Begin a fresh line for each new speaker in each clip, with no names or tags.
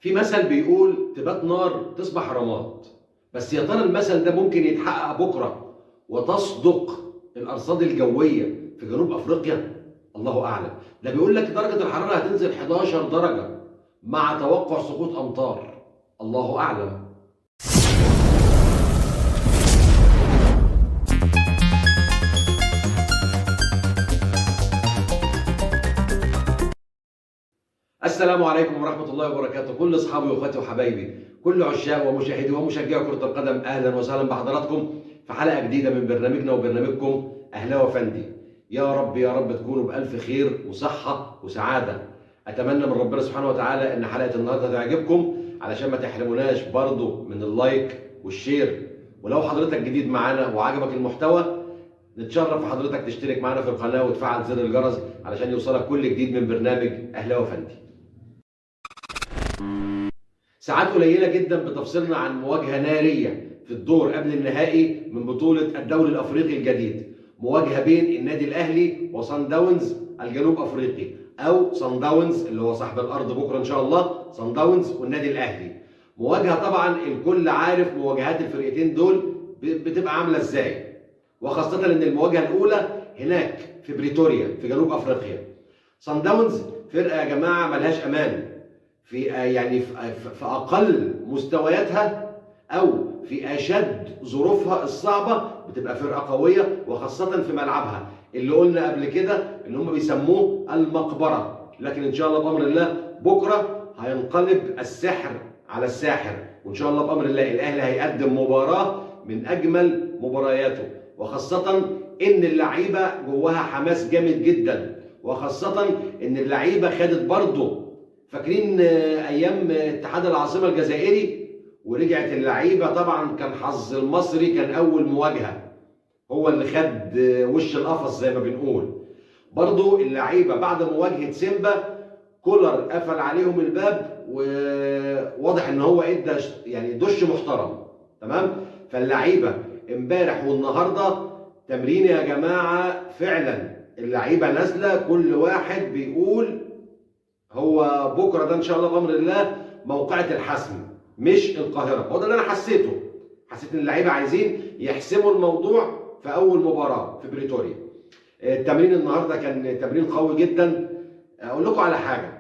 في مثل بيقول تبات نار تصبح رماد. بس يا ترى المثل ده ممكن يتحقق بكره وتصدق الارصاد الجويه في جنوب افريقيا؟ الله اعلم. ده بيقول لك درجه الحراره هتنزل 11 درجه مع توقع سقوط امطار. الله اعلم. السلام عليكم ورحمة الله وبركاته، كل أصحابي وأخواتي وحبايبي، كل عشاق ومشاهدي ومشجعي كرة القدم، أهلا وسهلا بحضراتكم في حلقة جديدة من برنامجنا وبرنامجكم أهلاوي فندي. يا رب يا رب تكونوا بألف خير وصحة وسعادة. أتمنى من ربنا سبحانه وتعالى إن حلقة النهاردة تعجبكم علشان ما تحرموناش برضو من اللايك والشير. ولو حضرتك جديد معانا وعجبك المحتوى، نتشرف حضرتك تشترك معانا في القناة وتفعل زر الجرس علشان يوصلك كل جديد من برنامج أهلاوي فندي. ساعات قليلة جدا بتفصلنا عن مواجهة نارية في الدور قبل النهائي من بطولة الدوري الأفريقي الجديد، مواجهة بين النادي الأهلي وصن داونز الجنوب أفريقي، أو صن داونز اللي هو صاحب الأرض بكرة إن شاء الله، صن داونز والنادي الأهلي. مواجهة طبعا الكل عارف مواجهات الفرقتين دول بتبقى عاملة إزاي، وخاصة إن المواجهة الأولى هناك في بريتوريا في جنوب أفريقيا. صن داونز فرقة يا جماعة ملهاش أمان في في اقل مستوياتها او في اشد ظروفها الصعبه، بتبقى فرقه قويه، وخاصه في ملعبها اللي قلنا قبل كده ان هم بيسموه المقبره. لكن ان شاء الله بامر الله بكره هينقلب السحر على الساحر، وان شاء الله بامر الله الاهلي هيقدم مباراه من اجمل مبارياته، وخاصه ان اللعيبه جواها حماس جامد جدا، وخاصه ان اللعيبه خدت برضه، فاكرين ايام اتحاد العاصمه الجزائري ورجعت اللعيبه؟ طبعا كان حظ المصري، كان اول مواجهه هو اللي خد وش القفص زي ما بنقول. برضو اللعيبه بعد مواجهه سيمبا كولر قفل عليهم الباب، وواضح ان هو ادى يعني دش محترم. تمام. فاللعيبه امبارح والنهارده تمرين يا جماعه، فعلا اللعيبه نازله كل واحد بيقول هو بكره ده ان شاء الله بامر الله موقعة الحسم مش القاهره. هو ده اللي انا حسيته. حسيت ان اللعيبه عايزين يحسموا الموضوع في اول مباراه في بريتوريا. التمرين النهارده كان تمرين قوي جدا. اقول لكم على حاجه،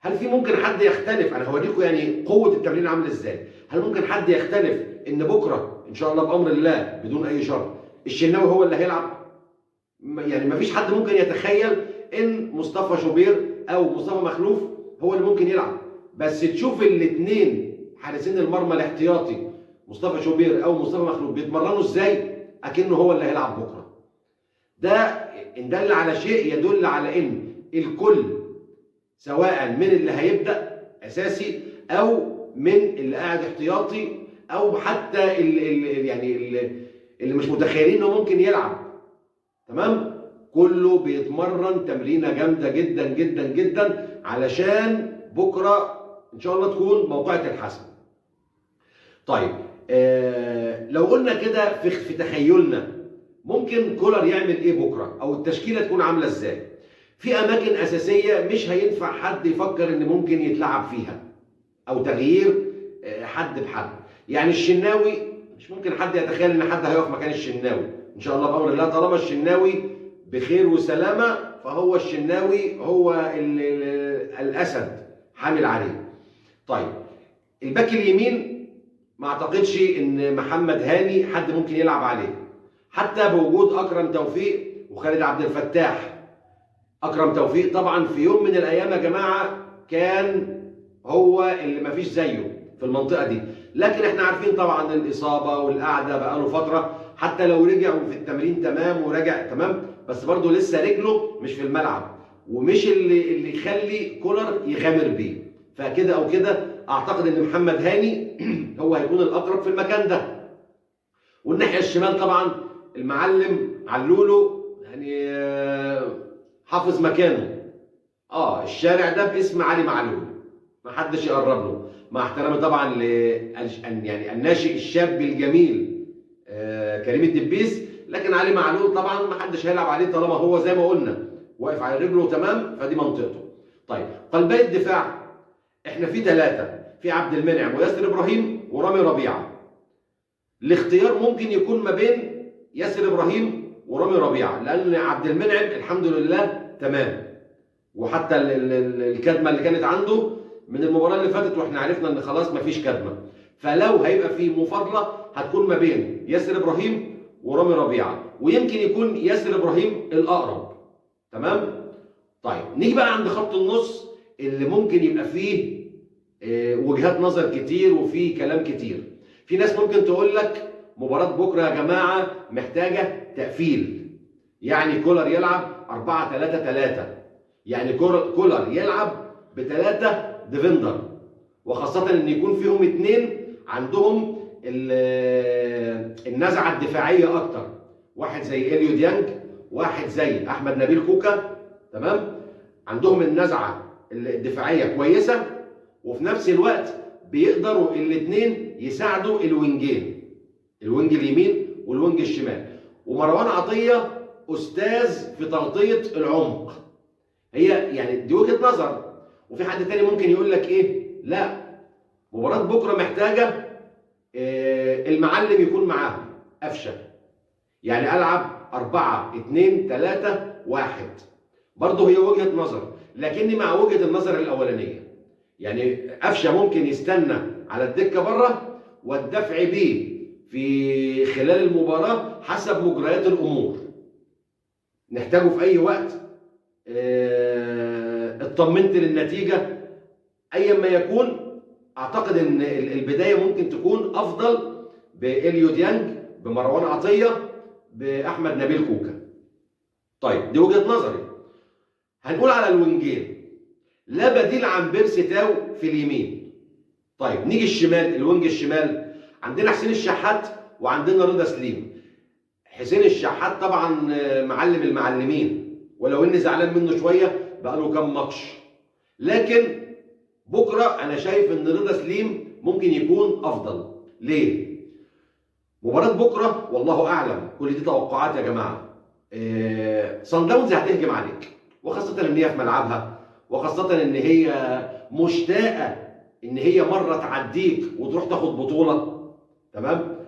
هل في ممكن حد يختلف؟ انا هوريكم يعني قوه التمرين عامل ازاي. هل ممكن حد يختلف ان بكره ان شاء الله بامر الله بدون اي شر الشناوي هو اللي هيلعب؟ يعني مفيش حد ممكن يتخيل ان مصطفى شوبير او مصطفى مخلوف هو اللي ممكن يلعب. بس تشوف الاثنين حارسين المرمى الاحتياطي مصطفى شوبير او مصطفى مخلوف بيتمرنوا ازاي، اكنه هو اللي هيلعب بكره. ده ان دل على شيء يدل على ان الكل، سواء من اللي هيبدا اساسي او من اللي قاعد احتياطي او حتى اللي مش متخيلين انه ممكن يلعب، تمام، كله بيتمرن تمرينه جامده جدا جدا جدا علشان بكره ان شاء الله تكون موقعة الحسم. طيب لو قلنا كده في تخيلنا ممكن كولر يعمل ايه بكره، او التشكيله تكون عامله ازاي؟ في اماكن اساسيه مش هينفع حد يفكر ان ممكن يتلعب فيها، او تغيير حد بحد. يعني الشناوي مش ممكن حد يتخيل ان حد هيقف مكان الشناوي. ان شاء الله بامر الله طالما الشناوي بخير وسلامه فهو الشناوي هو الاسد حامل عليه. طيب الباك اليمين ما اعتقدش ان محمد هاني حد ممكن يلعب عليه، حتى بوجود اكرم توفيق وخالد عبد الفتاح. اكرم توفيق طبعا في يوم من الايام يا جماعه كان هو اللي ما فيش زيه في المنطقه دي، لكن احنا عارفين طبعا الاصابه والقعده بقاله فتره، حتى لو رجع وفي التمرين تمام وراجع تمام، بس برضه لسه رجله مش في الملعب، ومش اللي يخلي كولر يغامر بيه. فكده او كده اعتقد ان محمد هاني هو هيكون الاقرب في المكان ده. والناحيه الشمال طبعا المعلم علولو، يعني حافظ مكانه. الشارع ده باسم علي معلول، ما حدش يقرب له، مع احترامي طبعا يعني الناشئ الشاب الجميل كريم الدبيس، لكن علي معلول طبعا ما حدش هيلعب عليه طالما هو زي ما قلنا واقف على رجله تمام، فدي منطقته. طيب قلبي الدفاع احنا في ثلاثه. في عبد المنعم وياسر ابراهيم ورامي ربيعه. الاختيار ممكن يكون ما بين ياسر ابراهيم ورامي ربيعه، لان عبد المنعم الحمد لله تمام، وحتى الكدمه اللي كانت عنده من المباراه اللي فاتت واحنا عرفنا ان خلاص مفيش كدمه. فلو هيبقى في مفاضله هتكون ما بين ياسر ابراهيم ورامي ربيعه، ويمكن يكون ياسر ابراهيم الاقرب. تمام؟ طيب نيجي بقى عند خط النص اللي ممكن يبقى فيه وجهات نظر كتير وفيه كلام كتير. في ناس ممكن تقول لك مباراة بكره يا جماعة محتاجة تقفيل، يعني كولر يلعب 4-3-3، يعني كولر يلعب بثلاثة ديفندر، وخاصة ان يكون فيهم اتنين عندهم النزعة الدفاعية اكتر، واحد زي اليو ديانج، واحد زي احمد نبيل كوكا. تمام؟ عندهم النزعة الدفاعية كويسة، وفي نفس الوقت بيقدروا الاثنين يساعدوا الوينجين، الوينج اليمين والوينج الشمال. ومروان عطية استاذ في تغطية العمق. هي يعني دي وجهة نظر. وفي حد تاني ممكن يقول لك ايه؟ لا، مباراة بكرة محتاجة المعلم يكون معاهم قفشة، يعني العب 4-2-3-1. برضه هي وجهة نظر، لكني مع وجهة النظر الاولانية. يعني قفشه ممكن يستنى على الدكه بره، والدفع بيه في خلال المباراه حسب مجريات الامور، نحتاجه في اي وقت. اطمنت للنتيجه ايا ما يكون. اعتقد ان البدايه ممكن تكون افضل باليو ديانج، بمروان عطيه، باحمد نبيل كوكا. طيب دي وجهه نظري. هنقول على الوينجين، لا بديل عن بيرسي تاو في اليمين. طيب نيجي الشمال، الوينج الشمال عندنا حسين الشحات وعندنا رضا سليم. حسين الشحات طبعا معلم المعلمين، ولو اني زعلان منه شويه بقاله كام ماتش، لكن بكره انا شايف ان رضا سليم ممكن يكون افضل. ليه؟ مباراه بكره والله اعلم، كل دي توقعات يا جماعه. صن داونز هتهجم عليك، وخاصه ان هي في ملعبها، وخاصة إن هي مشتاقة إن هي مرة تعديك وتروح تاخد بطولة. تمام؟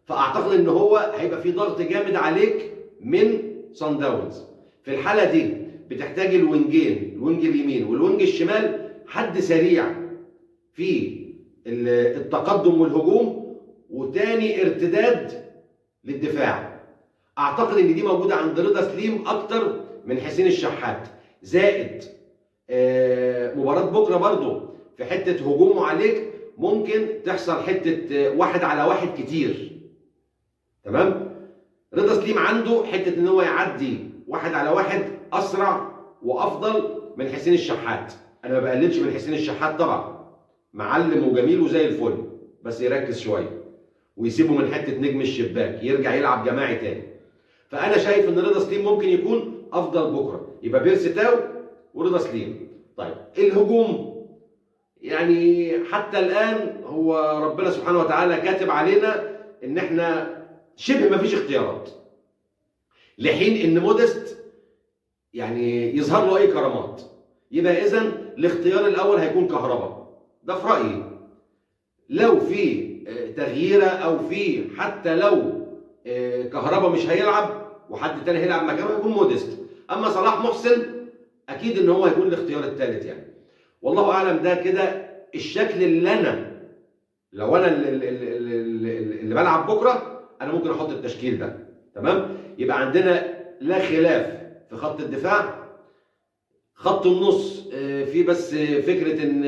فأعتقد إن هو هيبقى في ضغط جامد عليك من صن داونز. في الحالة دي بتحتاج الوينجين، الوينج اليمين والوينج الشمال، حد سريع في التقدم والهجوم، وتاني ارتداد للدفاع. أعتقد إن دي موجودة عند رضا سليم أكتر من حسين الشحات. زائد مباراة بكرة برضو في حتة هجومه عليك ممكن تحصل حتة 1-على-1 كتير. تمام؟ رضا سليم عنده حتة ان هو يعدي 1-على-1 اسرع وافضل من حسين الشحات. انا ما بقللش من حسين الشحات طبعا، معلم وجميل وزي الفل، بس يركز شوية ويسيبه من حتة نجم الشباك، يرجع يلعب جماعي تاني. فانا شايف ان رضا سليم ممكن يكون افضل بكرة، يبقى بيرسي تاو ورضا سليم. طيب الهجوم، يعني حتى الآن هو ربنا سبحانه وتعالى كاتب علينا إن إحنا شبه ما فيش اختيارات، لحين إن مودست يعني يظهر له أي كرامات. يبقى إذن الاختيار الأول هيكون كهربا، ده في رأيي. لو في تغييرة أو في حتى لو كهربا مش هيلعب وحد تاني هيلعب مكانه هيكون مودست. أما صلاح محسن اكيد ان هو هيكون الاختيار الثالث يعني. والله اعلم. ده كده الشكل اللي انا لو انا اللي بلعب بكره انا ممكن احط التشكيل ده. تمام؟ يبقى عندنا لا خلاف في خط الدفاع. خط النص في بس فكره ان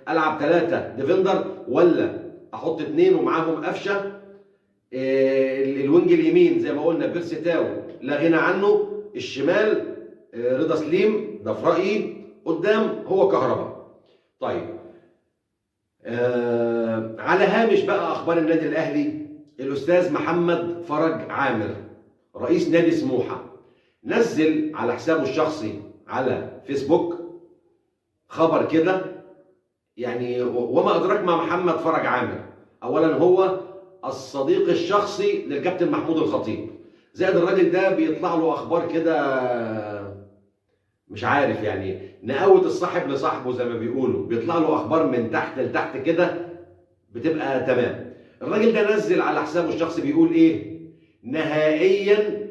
العب 3 ديفندر ولا احط 2 ومعاهم قفشه. الوينج اليمين زي ما قلنا بيرسي تاو لا غنى عنه. الشمال رضا سليم، ده في رأيي. قدام هو كهربا. طيب على هامش بقى أخبار النادي الأهلي، الأستاذ محمد فرج عامر رئيس نادي سموحة نزل على حسابه الشخصي على فيسبوك خبر كده، يعني وما أدراك ما محمد فرج عامر. أولا هو الصديق الشخصي للكابتن محمود الخطيب، زائد الراجل ده بيطلع له أخبار كده مش عارف يعني، نقوت الصاحب لصاحبه زي ما بيقولوا، بيطلع له اخبار من تحت لتحت كده بتبقى تمام. الراجل ده نزل على حسابه الشخصي بيقول ايه؟ نهائيا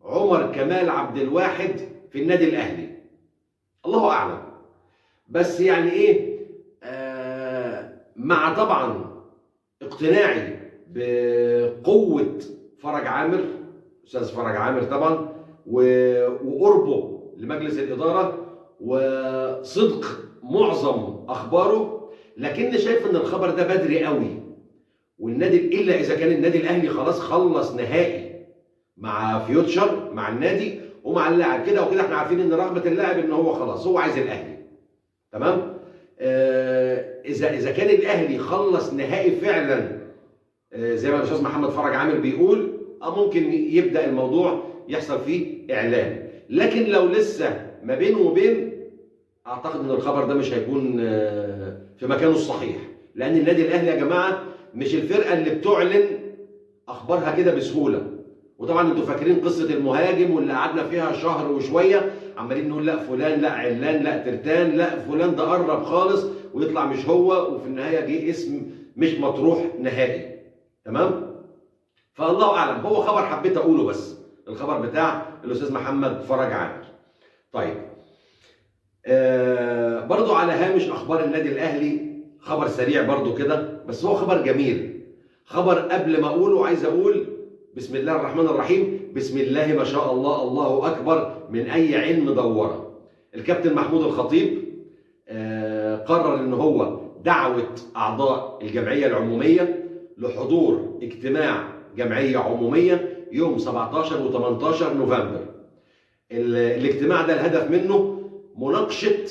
عمر كمال عبد الواحد في النادي الاهلي. الله اعلم، بس يعني ايه، مع طبعا اقتناعي بقوة فرج عامر، استاذ فرج عامر طبعا، وقربه لمجلس الاداره وصدق معظم اخباره، لكن شايف ان الخبر ده بدري قوي. والنادي الا اذا كان النادي الاهلي خلاص خلص نهائي مع فيوتشر، مع النادي ومع اللاعب، كده وكده احنا عارفين ان رغبه اللاعب ان هو خلاص هو عايز الاهلي، تمام. اذا كان الاهلي خلص نهائي فعلا، زي ما الاستاذ محمد فرج عامر بيقول، ممكن يبدا الموضوع يحصل فيه اعلان. لكن لو لسه ما بينه وبين، اعتقد ان الخبر ده مش هيكون في مكانه الصحيح، لان النادي الاهلي يا جماعه مش الفرقه اللي بتعلن اخبارها كده بسهوله. وطبعا انتوا فاكرين قصه المهاجم واللي قعدنا فيها شهر وشويه عمالين نقول لا فلان، لا علان، لا ترتان، لا فلان ده قرب خالص ويطلع مش هو، وفي النهايه جه اسم مش مطروح نهائي، تمام. فالله اعلم، هو خبر حبيت اقوله بس، الخبر بتاع الاستاذ محمد فرج عامر. طيب، برضو على هامش اخبار النادي الاهلي خبر سريع برضو كده، بس هو خبر جميل. خبر قبل ما اقوله عايز اقول بسم الله الرحمن الرحيم، بسم الله ما شاء الله، الله اكبر من اي عين مدوره. الكابتن محمود الخطيب قرر ان هو دعوه اعضاء الجمعيه العموميه لحضور اجتماع جمعيه عموميه يوم 17 و18 نوفمبر. الاجتماع ده الهدف منه مناقشه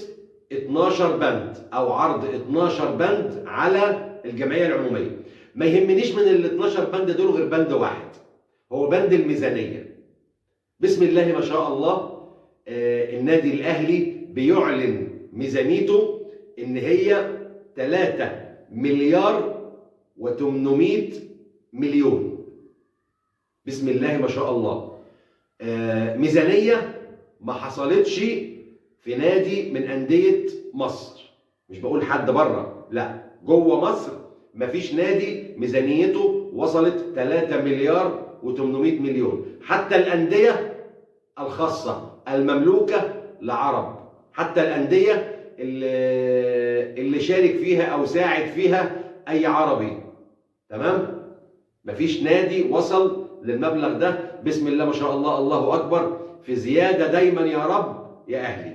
12 بند او عرض 12 بند على الجمعيه العموميه. ما يهمنيش من ال 12 بند دول غير بند واحد، هو بند الميزانيه. بسم الله ما شاء الله، النادي الاهلي بيعلن ميزانيته ان هي 3 مليار و800 مليون. بسم الله ما شاء الله، ميزانيه ما حصلتش في نادي من انديه مصر. مش بقول حد بره، لا، جوه مصر مفيش نادي ميزانيته وصلت 3 مليار و800 مليون. حتى الانديه الخاصه المملوكه لعرب، حتى الانديه اللي شارك فيها او ساعد فيها اي عربي، تمام، مفيش نادي وصل للمبلغ ده. بسم الله ما شاء الله، الله اكبر، في زياده دايما يا رب يا اهلي.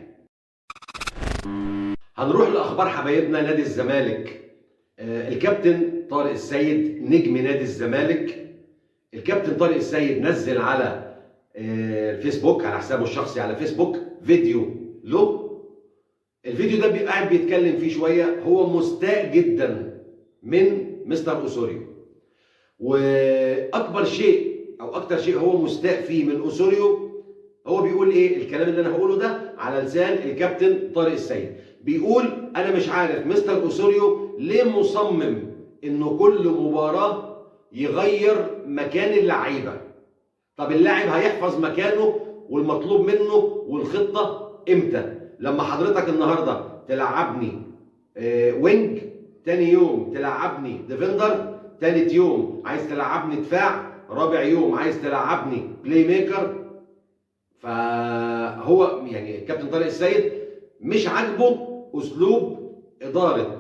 هنروح لاخبار حبايبنا نادي الزمالك. الكابتن طارق السيد نجم نادي الزمالك، الكابتن طارق السيد نزل على الفيسبوك، على حسابه الشخصي على فيسبوك، فيديو له. الفيديو ده قاعد بيتكلم فيه شويه، هو مستاء جدا من مستر اوسوريو، واكبر شيء او اكتر شيء هو مستاء فيه من اوسوريو. هو بيقول ايه؟ الكلام اللي انا هقوله ده على لسان الكابتن طارق السيد. بيقول انا مش عارف مستر اوسوريو ليه مصمم انه كل مباراه يغير مكان اللعيبه. طب اللاعب هيحفظ مكانه والمطلوب منه والخطه امتى؟ لما حضرتك النهارده تلعبني وينج، تاني يوم تلعبني ديفندر، تالت يوم عايز تلعبني دفاع، رابع يوم عايز تلعبني بلاي ميكر. فهو يعني الكابتن طارق السيد مش عاجبه اسلوب اداره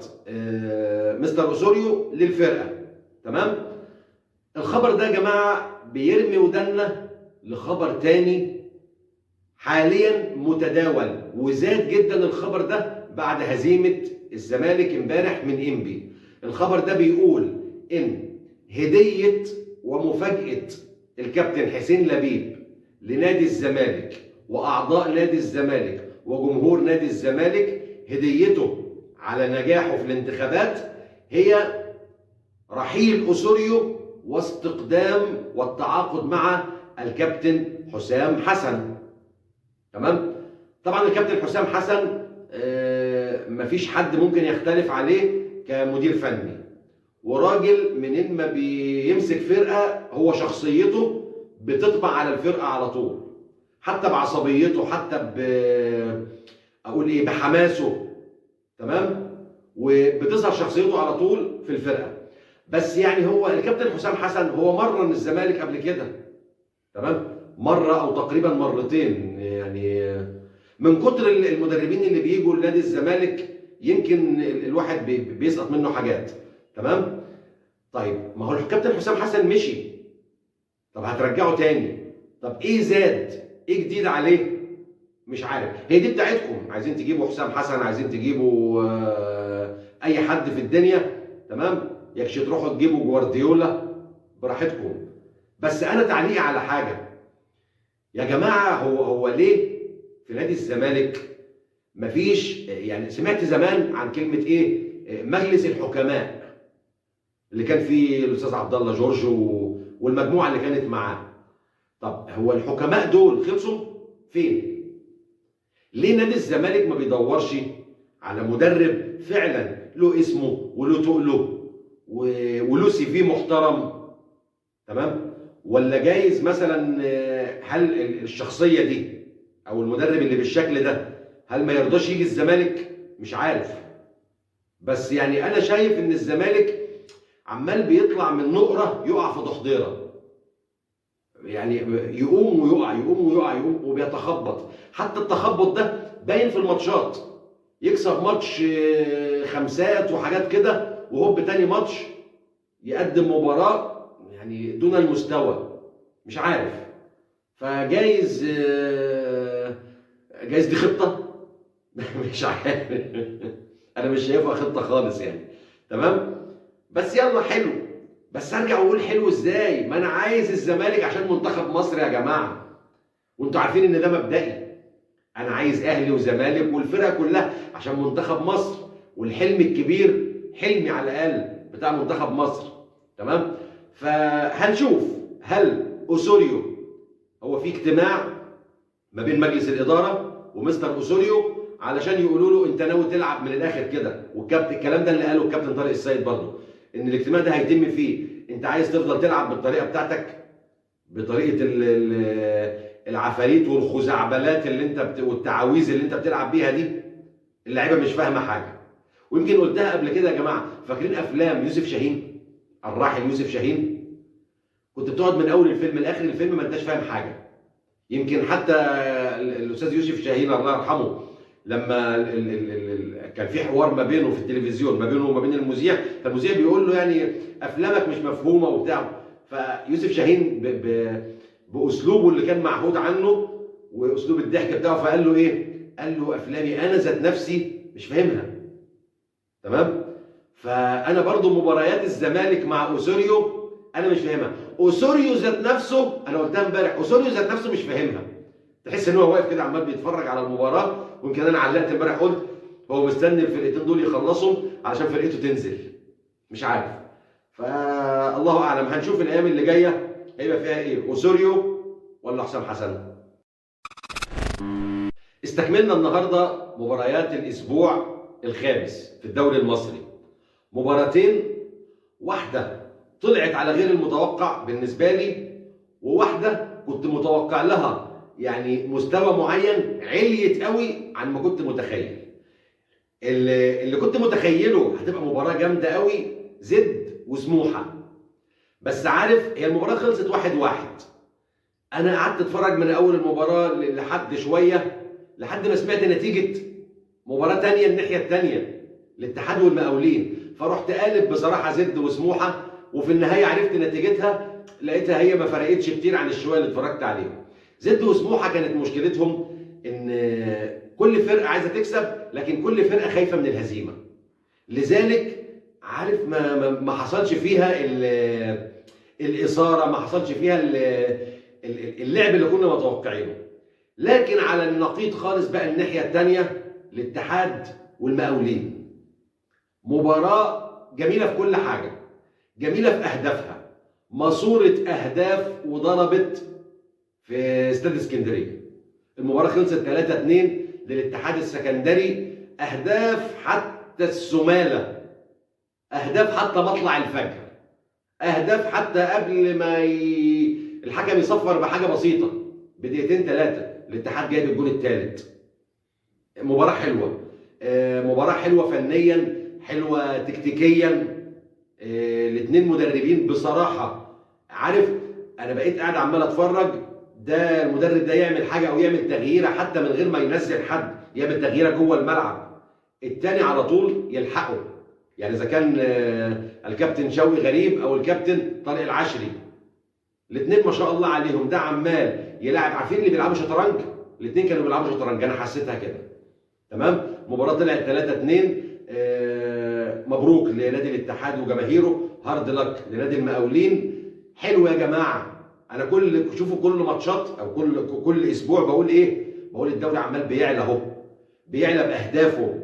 مستر اوسوريو للفرقه، تمام. الخبر ده يا جماعه بيرمي ودنا لخبر تاني حاليا متداول، وزاد جدا الخبر ده بعد هزيمه الزمالك امبارح من انبي. الخبر ده بيقول ان هديه ومفاجاه الكابتن حسين لبيب لنادي الزمالك واعضاء نادي الزمالك وجمهور نادي الزمالك، هديته على نجاحه في الانتخابات هي رحيل اوسوريو واستقدام والتعاقد مع الكابتن حسام حسن، تمام. طبعا الكابتن حسام حسن مفيش حد ممكن يختلف عليه كمدير فني، وراجل منين ما بيمسك فرقه هو شخصيته بتطبع على الفرقه على طول. حتى بعصبيته، حتى اقول ايه، بحماسه. تمام. وبتظهر شخصيته على طول في الفرقه. بس يعني هو الكابتن حسام حسن هو مرن الزمالك قبل كده. تمام. مره او تقريبا مرتين يعني. من كتر المدربين اللي بيجوا لنادي الزمالك يمكن الواحد بيسقط منه حاجات. تمام. طيب ما هو الكابتن حسام حسن مشي، طب هترجعه تاني، طب ايه زاد، ايه جديد عليه؟ مش عارف. هي دي بتاعتكم، عايزين تجيبوا حسام حسن، عايزين تجيبوا اي حد في الدنيا. تمام. يكش تروحوا تجيبوا جوارديولا، براحتكم. بس انا تعليقي على حاجه يا جماعه، هو ليه في نادي الزمالك مفيش، يعني سمعت زمان عن كلمه ايه، مجلس الحكماء اللي كان فيه الاستاذ عبد الله جورج والمجموعه اللي كانت معاه. طب هو الحكماء دول خلصوا فين؟ ليه نادي الزمالك ما بيدورش على مدرب فعلا له اسمه وله تقله وله سي في محترم؟ تمام. ولا جايز مثلا هل الشخصيه دي او المدرب اللي بالشكل ده هل ما يرضاش يجي الزمالك؟ مش عارف. بس يعني انا شايف ان الزمالك عمال بيطلع من نقره يقع في ضحضيره، يعني يقوم ويقع، يقوم ويقع، يقوم وبيتخبط. حتى التخبط ده باين في الماتشات، يكسب ماتش خمسات وحاجات كده، وهوب تاني ماتش يقدم مباراة يعني دون المستوى. مش عارف. فجايز جايز دي خطة. مش عارف. انا مش شايفها خطة خالص يعني. تمام. بس يلا حلو. بس ارجع واقول حلو ازاي؟ ما انا عايز الزمالك عشان منتخب مصر يا جماعة، وانتوا عارفين ان ده مبدئي. انا عايز اهلي وزمالك والفرقه كلها عشان منتخب مصر، والحلم الكبير حلمي على الاقل بتاع منتخب مصر. تمام. فهنشوف هل اوسوريو، هو في اجتماع ما بين مجلس الاداره ومستر اوسوريو علشان يقولوا له انت ناوي تلعب من الاخر كده، والكابتن الكلام ده اللي قاله الكابتن طارق السيد برضه، ان الاجتماع ده هيتم فيه انت عايز تفضل تلعب بالطريقه بتاعتك، بطريقه العفاريت والخزعبلات اللي انت والتعاويذ اللي انت بتلعب بيها دي. اللعيبه مش فاهمه حاجه. ويمكن قلتها قبل كده يا جماعه، فاكرين افلام يوسف شاهين، الراحل يوسف شاهين؟ كنت بتقعد من اول الفيلم لاخر الفيلم ما انتش فاهم حاجه. يمكن حتى الاستاذ يوسف شاهين الله يرحمه لما كان في حوار ما بينه في التلفزيون، ما بينه وما بين المذيع، فالمذيع بيقول له يعني افلامك مش مفهومه وبتاع، فيوسف شاهين باسلوبه اللي كان معهود عنه واسلوب الضحك بتاعه، فقال له ايه؟ قال له افلامي انا ذات نفسي مش فاهمها. تمام. فانا برضو مباريات الزمالك مع اوسوريو انا مش فاهمها. اوسوريو ذات نفسه، انا قلتها امبارح، اوسوريو ذات نفسه مش فاهمها. تحس ان هو واقف كده عمال بيتفرج على المباراه، ويمكن انا علقت امبارح قلت هو مستني الفرقتين دول يخلصوا علشان فرقته تنزل. مش عارف. فالله اعلم، هنشوف الايام اللي جايه هيبقى فيها ايه، اوسوريو ولا حسام حسن. استكملنا النهارده مباريات الاسبوع الخامس في الدوري المصري. مباراتين، واحده طلعت على غير المتوقع بالنسبه لي، وواحده كنت متوقع لها يعني مستوى معين عليت قوي عن ما كنت متخيل. اللي كنت متخيله هتبقى مباراه جامده قوي، زد وسموحه. بس عارف، هي المباراه خلصت 1-1. انا قعدت اتفرج من اول المباراه لحد شويه، لحد ما سمعت نتيجه مباراه تانية الناحيه التانية، الاتحاد والمقاولين، فرحت قالب بصراحه زد وسموحه، وفي النهايه عرفت نتيجتها، لقيتها هي ما فرقتش كتير عن الشويه اللي اتفرجت عليهم. زد وسموحه كانت مشكلتهم ان كل فرقه عايزه تكسب، لكن كل فرقه خايفه من الهزيمه. لذلك عارف ما حصلش فيها الاثاره، ما حصلش فيها اللعب اللي كنا متوقعينه. لكن على النقيض خالص بقى الناحيه الثانيه، الاتحاد والمقاولين، مباراه جميله في كل حاجه، جميله في اهدافها، ماسوره اهداف وضربت في استاد اسكندريه. المباراه خلصت 3-2 للاتحاد السكندري، اهداف حتى السماله، اهداف حتى مطلع الفجر، اهداف حتى قبل ما الحكم يصفر بحاجه بسيطه. بدقيقتين 3 الاتحاد جايب الجون الثالث. مباراه حلوه، مباراه حلوه فنيا، حلوه تكتيكيا. الاثنين مدربين بصراحه، عارف انا بقيت قاعد عمال اتفرج، ده المدرب ده يعمل حاجه او يعمل تغييره حتى من غير ما ينزل حد، يعمل تغييره جوه الملعب، الثاني على طول يلحقه. يعني اذا كان الكابتن شوقي غريب او الكابتن طارق العشري، الاثنين ما شاء الله عليهم، ده عمال يلعب. عارفين اللي بيلعبوا شطرنج؟ الاثنين كانوا بيلعبوا شطرنج، انا حسيتها كده. تمام. مباراه طلعت 3-2. مبروك لنادي الاتحاد وجماهيره، هارد لك لنادي المقاولين. حلو يا جماعه. انا شوفوا كل ماتشات او كل اسبوع بقول ايه؟ بقول الدوري عمال بيعلى اهو، بيعلى باهدافه.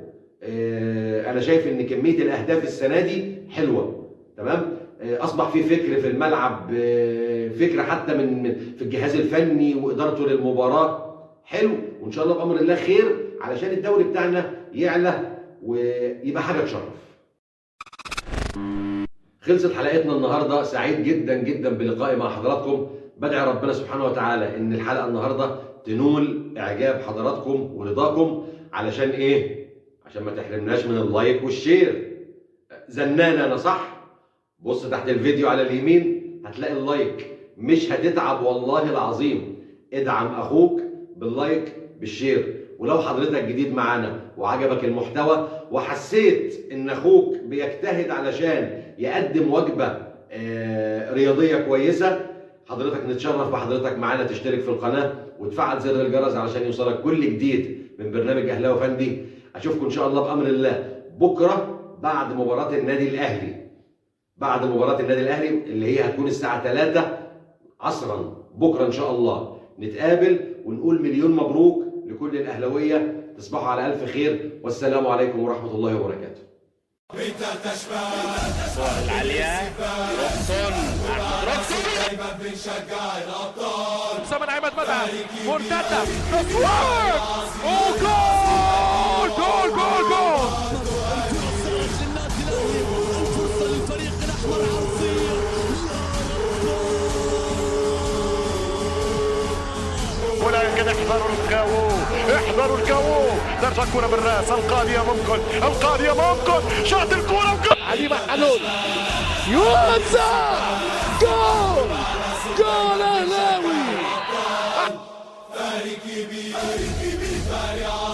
انا شايف ان كميه الاهداف السنه دي حلوه. تمام. اصبح في فكر في الملعب، فكره حتى في الجهاز الفني وادارته للمباراه. حلو، وان شاء الله بامر الله خير علشان الدوري بتاعنا يعلى ويبقى حاجه تشرف. خلصت حلقتنا النهارده، سعيد جدا جدا بلقائي مع حضراتكم. بدعي ربنا سبحانه وتعالى ان الحلقه النهارده تنول اعجاب حضراتكم ورضاكم. علشان ايه؟ عشان ما تحرمناش من اللايك والشير. زنان انا صح؟ بص تحت الفيديو على اليمين هتلاقي اللايك، مش هتتعب والله العظيم. ادعم اخوك باللايك بالشير. ولو حضرتك جديد معانا وعجبك المحتوى وحسيت ان اخوك بيجتهد علشان يقدم وجبة رياضية كويسة، حضرتك نتشرف بحضرتك معانا. تشترك في القناة وتفعل زر الجرس علشان يوصلك كل جديد من برنامج اهلاوي فندي. اشوفكم ان شاء الله بامر الله بكرة بعد مباراة النادي الاهلي. بعد مباراة النادي الاهلي اللي هي هتكون الساعة 3 عصرا بكرة ان شاء الله نتقابل ونقول مليون مبروك لكل الاهلاوية. تصبحوا على الف خير، والسلام عليكم ورحمة الله وبركاته.
العالية روكسون
دايما بنشجع الابطال.
سامر عماد متعب مرتدة تصوير وجول جول جول جول.
الفرصة للفريق الاحمر عرضية.
ولكن احذروا الكاو، احذروا الكاو. ترجع الكرة بالراس، القاضية ممكن، القاضية ممكن، شاط الكرة
علي محلول يوسع جول جول اهلاوي.
فريق كبير فريق